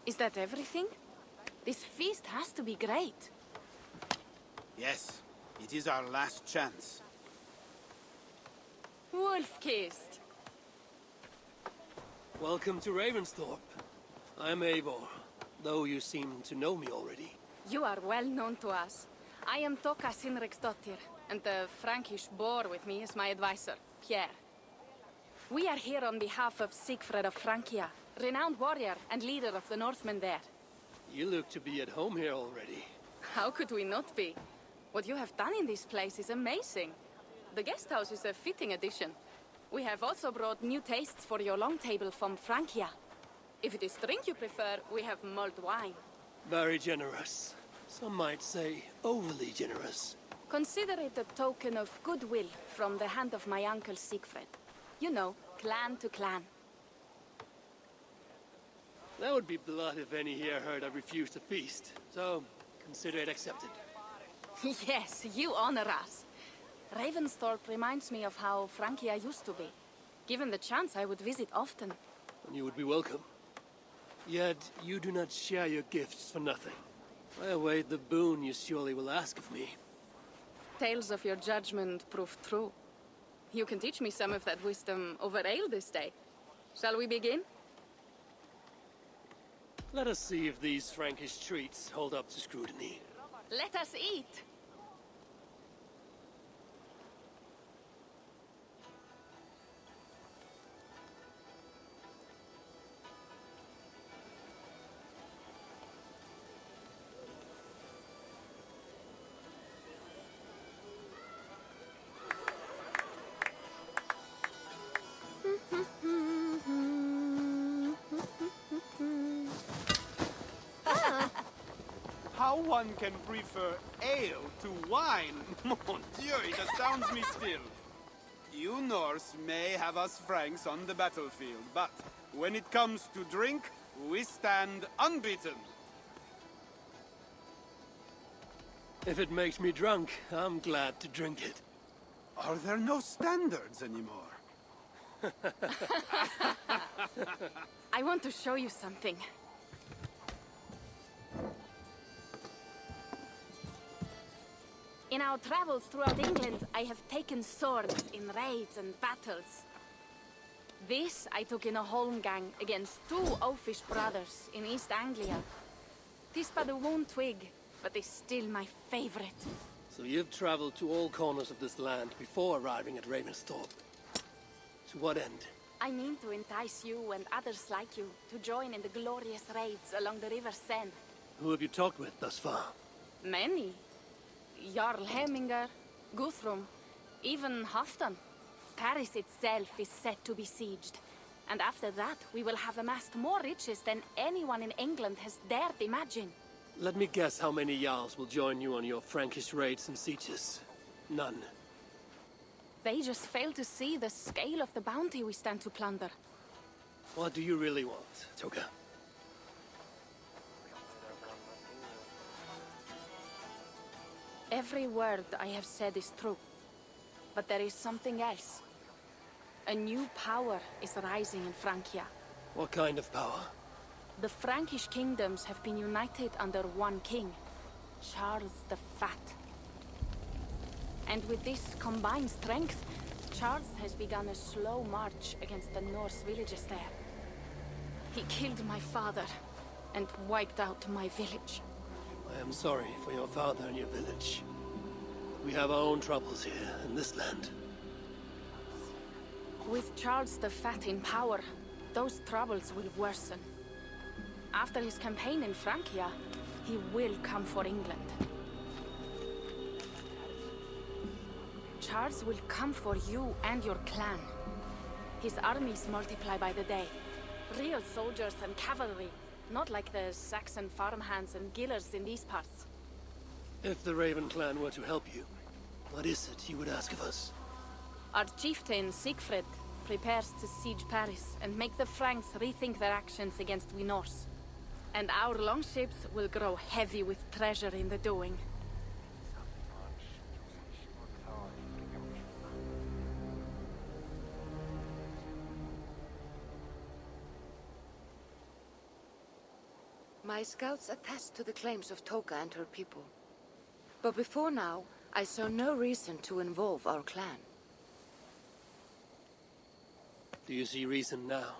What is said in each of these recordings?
Is that everything? This feast has to be great. Yes, it is our last chance. Wolf-kissed. Welcome to Ravensthorpe. I'm Eivor, though you seem to know me already. You are well known to us. I am Toka Sinriksdottir, and the Frankish boar with me is my advisor, Pierre. We are here on behalf of Sigfred of Francia, renowned warrior and leader of the Northmen there. You look to be at home here already. How could we not be? What you have done in this place is amazing. The guest house is a fitting addition. We have also brought new tastes for your long table from Francia. If it is drink you prefer, we have mulled wine. Very generous. Some might say overly generous. Consider it a token of goodwill from the hand of my uncle Sigfred. You know, clan to clan. That would be blood if any here heard I refused to feast. So, consider it accepted. Yes, you honor us. Ravensthorpe reminds me of how Francia used to be. Given the chance, I would visit often. And you would be welcome. Yet, you do not share your gifts for nothing. I await the boon you surely will ask of me. Tales of your judgment proved true. You can teach me some of that wisdom over ale this day. Shall we begin? Let us see if these Frankish treats hold up to scrutiny. Let us eat! How one can prefer ale to wine? Mon Dieu, it astounds me still. You Norse may have us Franks on the battlefield, but when it comes to drink, we stand unbeaten. If it makes me drunk, I'm glad to drink it. Are there no standards anymore? I want to show you something. In our travels throughout England, I have taken swords in raids and battles. This I took in a holmgang against two oafish brothers in East Anglia. 'Tis but a worn twig, but is still my favorite. So you've traveled to all corners of this land before arriving at Ravensthorpe. To what end? I mean to entice you and others like you to join in the glorious raids along the River Seine. Who have you talked with thus far? Many. Jarl Hemminger, Guthrum, even Halfdan. Paris itself is set to be sieged. And after that, we will have amassed more riches than anyone in England has dared imagine. Let me guess how many Jarls will join you on your Frankish raids and sieges. None. They just fail to see the scale of the bounty we stand to plunder. What do you really want, Toka? Every word I have said is true. But there is something else. A new power is rising in Francia. What kind of power? The Frankish kingdoms have been united under one king, Charles the Fat. And with this combined strength, Charles has begun a slow march against the Norse villages there. He killed my father and wiped out my village. I am sorry for your father and your village. We have our own troubles here in this land. With Charles the Fat in power, those troubles will worsen. After his campaign in Francia, he will come for England. Charles will come for you and your clan. His armies multiply by the day. Real soldiers and cavalry, not like the Saxon farmhands and gillers in these parts. If the Raven clan were to help you, what is it you would ask of us? Our chieftain, Sigfred, prepares to siege Paris and make the Franks rethink their actions against we Norse. And our longships will grow heavy with treasure in the doing. My scouts attest to the claims of Toka and her people. But before now, I saw no reason to involve our clan. Do you see reason now?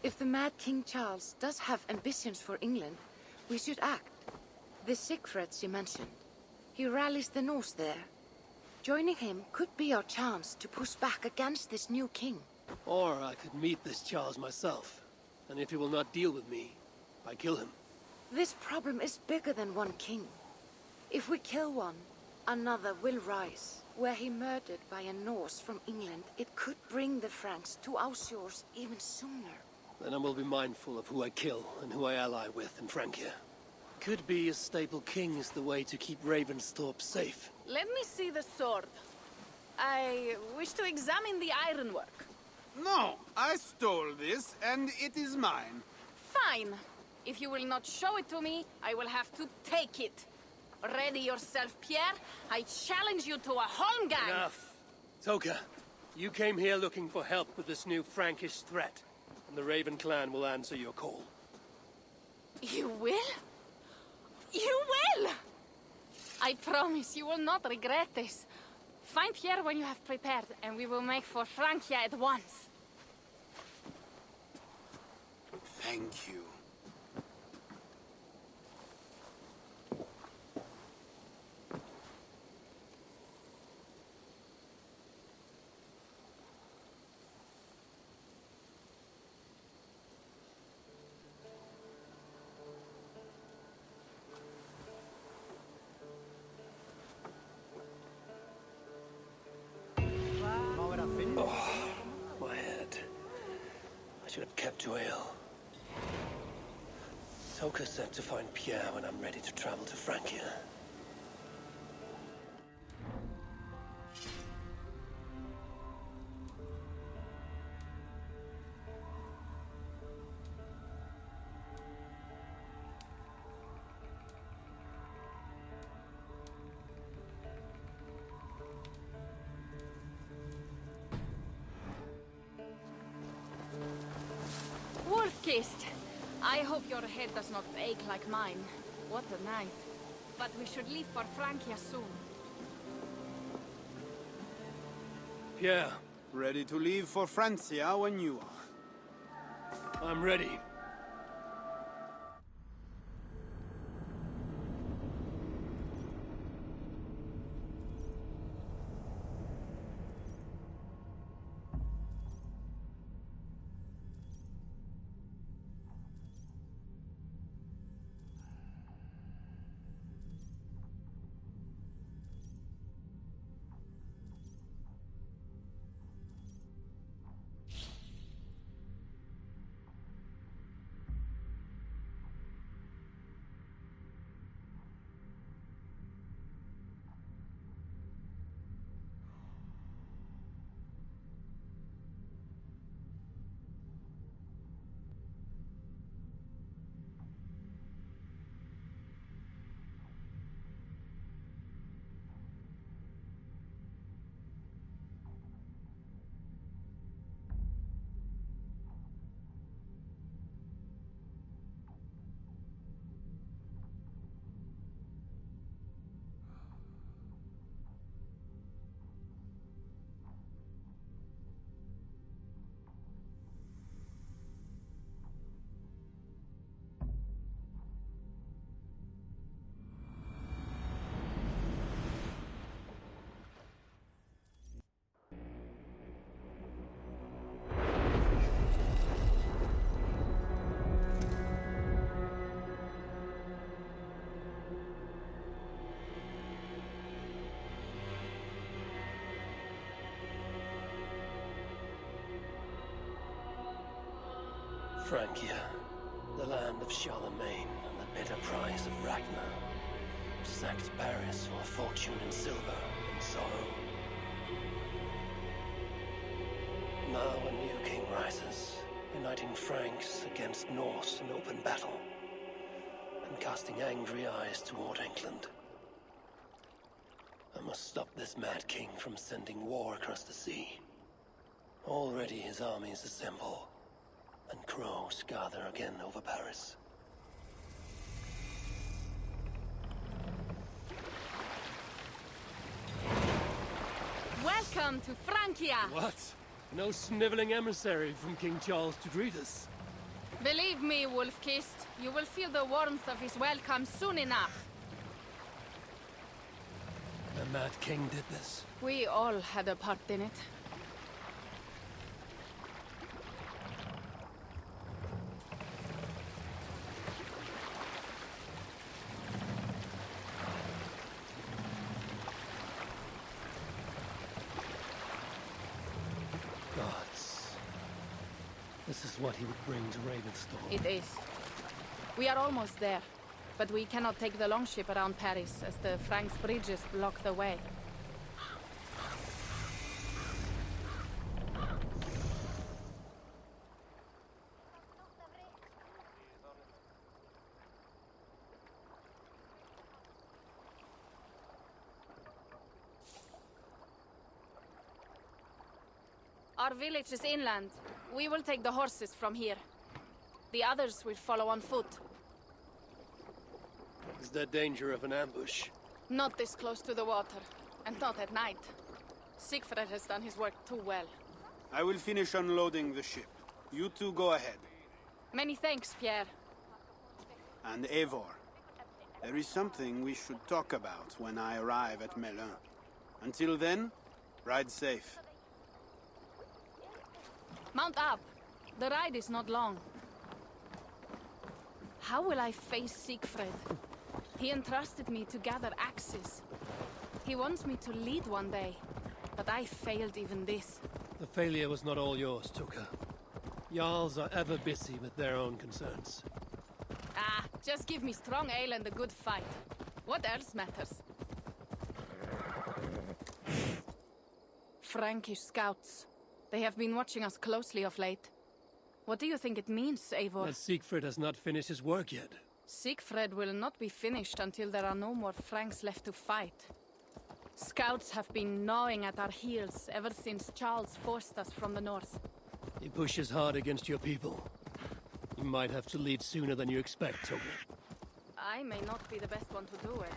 If the mad King Charles does have ambitions for England, we should act. The Siegfrieds you mentioned. He rallies the Norse there. Joining him could be our chance to push back against this new king. Or I could meet this Charles myself. And if he will not deal with me, I kill him. This problem is bigger than one king. If we kill one, another will rise. Were he murdered by a Norse from England, it could bring the Franks to our shores even sooner. Then I will be mindful of who I kill and who I ally with in Francia. Could be a stable king is the way to keep Ravensthorpe safe. Let me see the sword. I wish to examine the ironwork. No, I stole this, and it is mine. Fine. If you will not show it to me, I will have to take it. Ready yourself, Pierre. I challenge you to a holmgang. Enough. Toka, you came here looking for help with this new Frankish threat, and the Raven clan will answer your call. You will? You will! I promise you will not regret this. Find Pierre when you have prepared, and we will make for Francia at once. Thank you. My head. I should have kept to ale. Toka said to find Pierre when I'm ready to travel to Francia. Wolf-kissed. I hope your head does not ache like mine. What a night. But we should leave for Francia soon. Pierre, Ready to leave for Francia when you are. I'm ready. Francia, the land of Charlemagne and the bitter price of Ragnar, which sacked Paris for a fortune in silver and sorrow. Now a new king rises, uniting Franks against Norse in open battle, and casting angry eyes toward England. I must stop this mad king from sending war across the sea. Already his armies assemble, and crows gather again over Paris. Welcome to Francia! What? No sniveling emissary from King Charles to greet us? Believe me, Wolf-Kissed, you will feel the warmth of his welcome soon enough. The Mad King did this. We all had a part in it. Gods. This is what he would bring to Ravensthorpe. It is. We are almost there, but we cannot take the longship around Paris as the Franks' bridges block the way. Our village is inland. We will take the horses from here. The others will follow on foot. Is there danger of an ambush? Not this close to the water, and not at night. Siegfried has done his work too well. I will finish unloading the ship. You two go ahead. Many thanks, Pierre. And Eivor, there is something we should talk about when I arrive at Melun. Until then, ride safe. Mount up. The ride is not long. How will I face Siegfried? He entrusted me to gather axes. He wants me to lead one day, but I failed even this. The failure was not all yours, Tuka. Jarls are ever busy with their own concerns. Ah, just give me strong ale and a good fight. What else matters? Frankish scouts. They have been watching us closely of late. What do you think it means, Eivor? That Siegfried has not finished his work yet. Siegfried will not be finished until there are no more Franks left to fight. Scouts have been gnawing at our heels ever since Charles forced us from the north. He pushes hard against your people. You might have to lead sooner than you expect, Tuka. I may not be the best one to do it.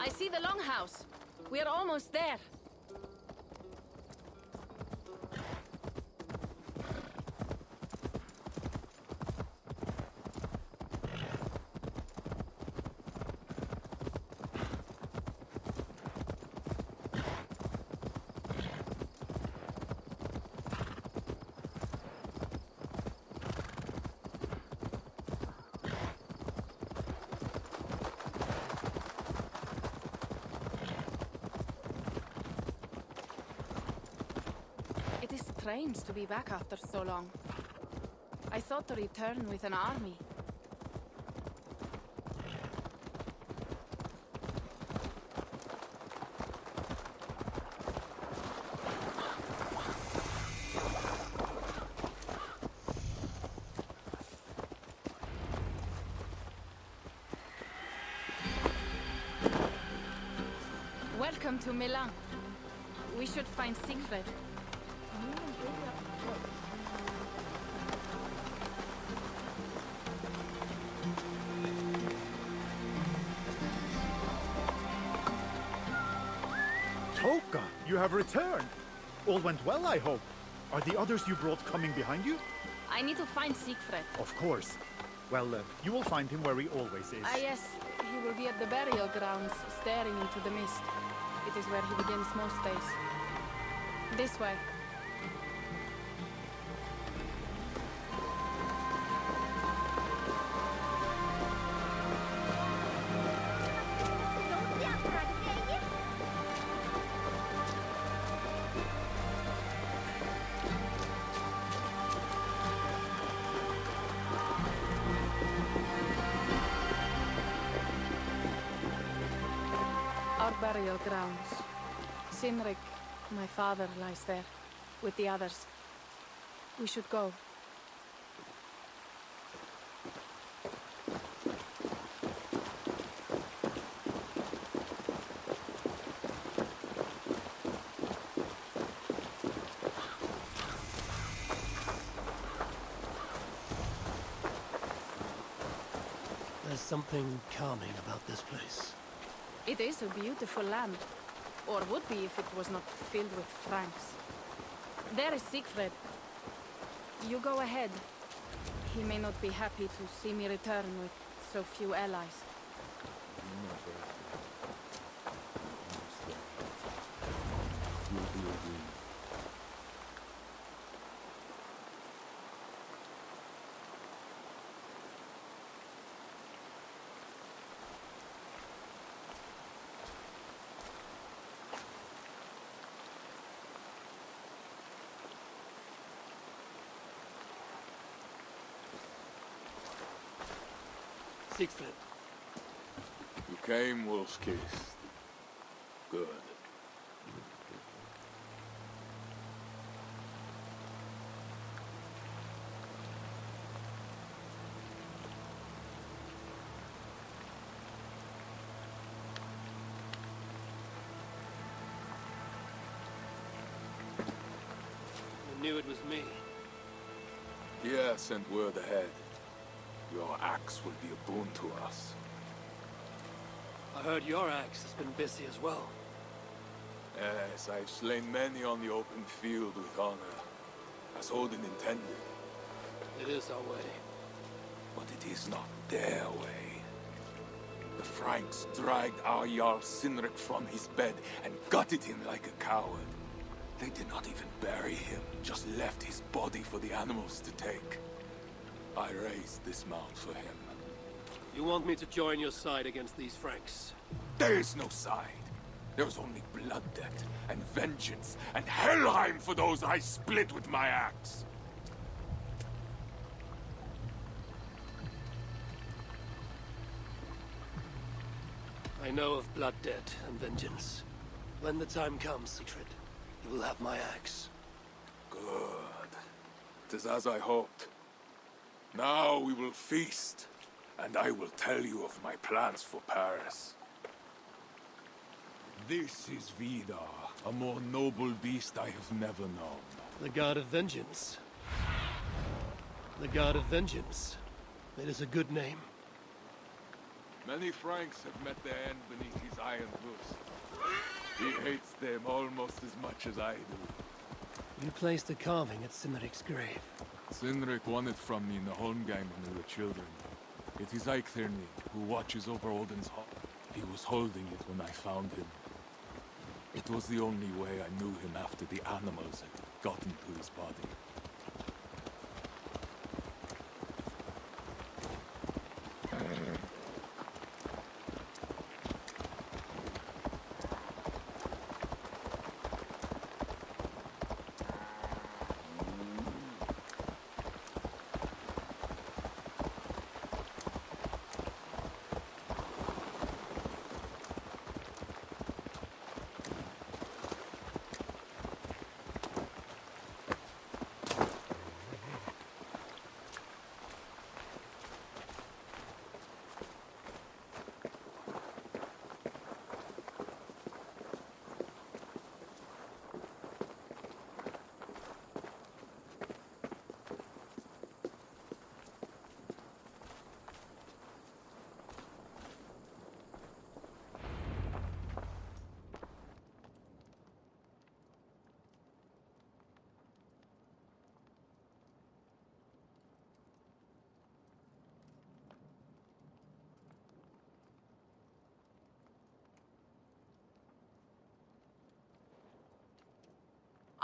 I see the longhouse. We are almost there. It is strange to be back after so long. I thought to return with an army. Welcome to Milan. We should find Siegfried. Toka, you have returned. All went well, I hope. Are the others you brought coming behind you? I need to find Siegfried. Of course. Well, you will find him where he always is. Ah, yes. He will be at the burial grounds, staring into the mist. It is where he begins most days. This way. Our burial grounds. Sinrik, my father, lies there, with the others. We should go. There's something calming about this place. It is a beautiful land. Or would be if it was not filled with Franks. There is Siegfried. You go ahead. He may not be happy to see me return with so few allies. Siegfried. You came wolf-kissed. Good. You knew it was me. Yeah, sent word ahead. Your axe will be a boon to us. I heard your axe has been busy as well. Yes, I've slain many on the open field with honor, as Odin intended. It is our way. But it is not their way. The Franks dragged our Jarl Sinric from his bed and gutted him like a coward. They did not even bury him, just left his body for the animals to take. I raised this mound for him. You want me to join your side against these Franks? There is no side. There is only blood debt and vengeance and Helheim for those I split with my axe. I know of blood debt and vengeance. When the time comes, Siegfried, you will have my axe. Good. 'Tis as I hoped. Now we will feast, and I will tell you of my plans for Paris. This is Vidar, a more noble beast I have never known. The God of Vengeance. The God of Vengeance. It is a good name. Many Franks have met their end beneath his iron hoofs. He hates them almost as much as I do. You placed a carving at Sinric's grave. Sinric won it from me in the Holmgang when we were children. It is Eiktherni, who watches over Odin's hall. He was holding it when I found him. It was the only way I knew him after the animals had gotten to his body.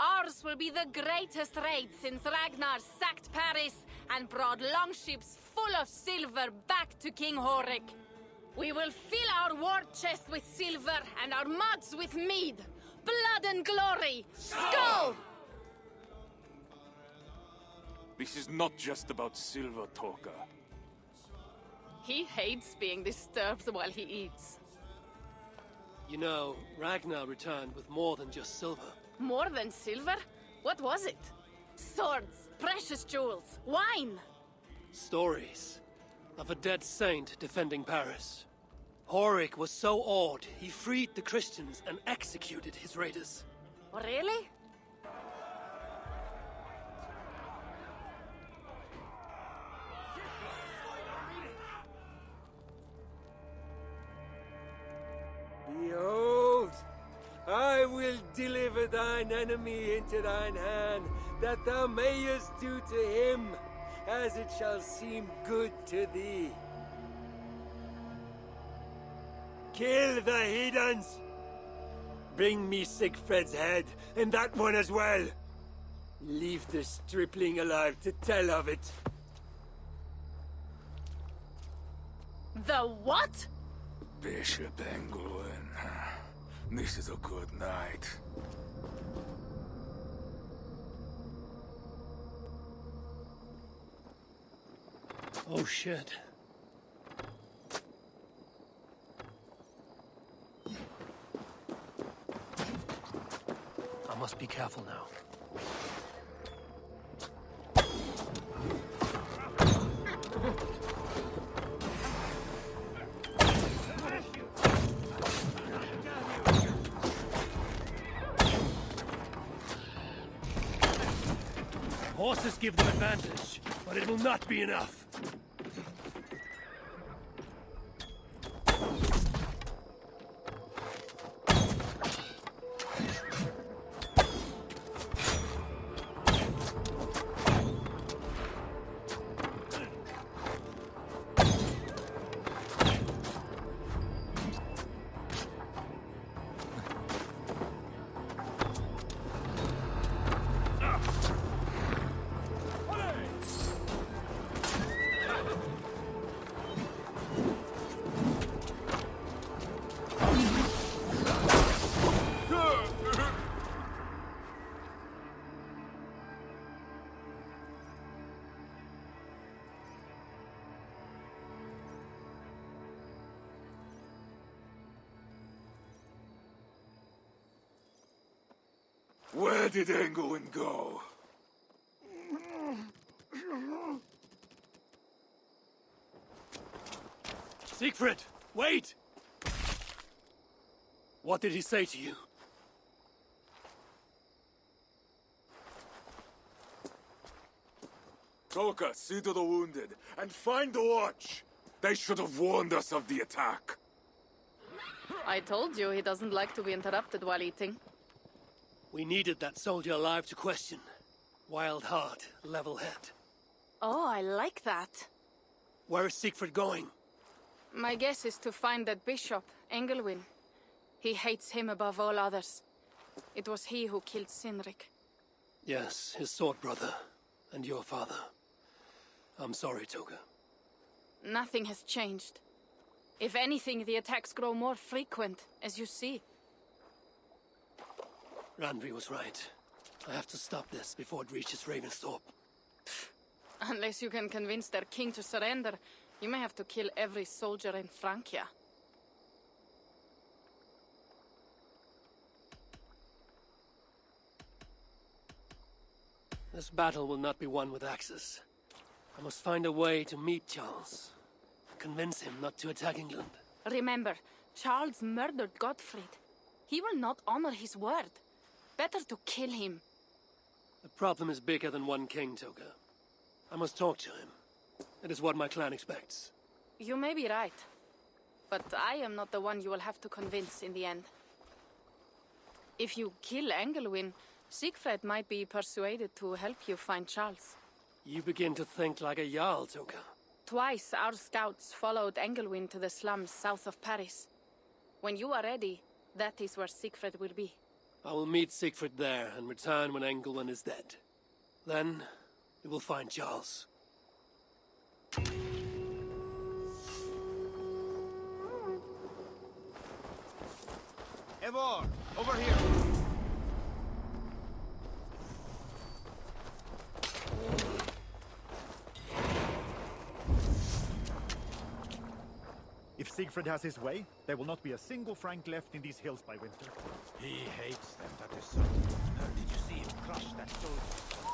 Ours will be the greatest raid since Ragnar sacked Paris and brought longships full of silver back to King Horik. We will fill our war chest with silver and our mugs with mead. Blood and glory! Skull! This is not just about silver, Torka. He hates being disturbed while he eats. You know, Ragnar returned with more than just silver. More than silver? What was it? Swords, precious jewels, wine! Stories of a dead saint defending Paris. Horik was so awed, he freed the Christians and executed his raiders. Really? Behold, I will deliver thine enemy into thine hand, that thou mayest do to him as it shall seem good to thee. Kill the heathens! Bring me Sigfred's head, and that one as well! Leave the stripling alive to tell of it. The what? Bishop Engelwin, this is a good night. Oh shit. I must be careful now. Horses give them advantage, but it will not be enough. Where did Engelwin go? Siegfried, wait! What did he say to you? Toka, see to the wounded, and find the watch! They should have warned us of the attack. I told you he doesn't like to be interrupted while eating. We needed that soldier alive to question. Wild heart, level head. Oh, I like that. Where is Siegfried going? My guess is to find that bishop, Engelwin. He hates him above all others. It was he who killed Cynric. Yes, his sword brother, and your father. I'm sorry, Toga. Nothing has changed. If anything, the attacks grow more frequent, as you see. Randvi was right. I have to stop this before it reaches Ravensthorpe. Unless you can convince their king to surrender, you may have to kill every soldier in Francia. This battle will not be won with axes. I must find a way to meet Charles. Convince him not to attack England. Remember, Charles murdered Godfrey. He will not honor his word. Better to kill him. The problem is bigger than one king, Toga. I must talk to him. It is what my clan expects. You may be right. But I am not the one you will have to convince in the end. If you kill Engelwin, Siegfried might be persuaded to help you find Charles. You begin to think like a Jarl, Toga. Twice our scouts followed Engelwin to the slums south of Paris. When you are ready, that is where Siegfried will be. I will meet Siegfried there and return when Engelwin is dead. Then, we will find Charles. Eivor, over here! If Siegfried has his way, there will not be a single Frank left in these hills by winter. He hates them, that is certain. Did you see him crush that soldier?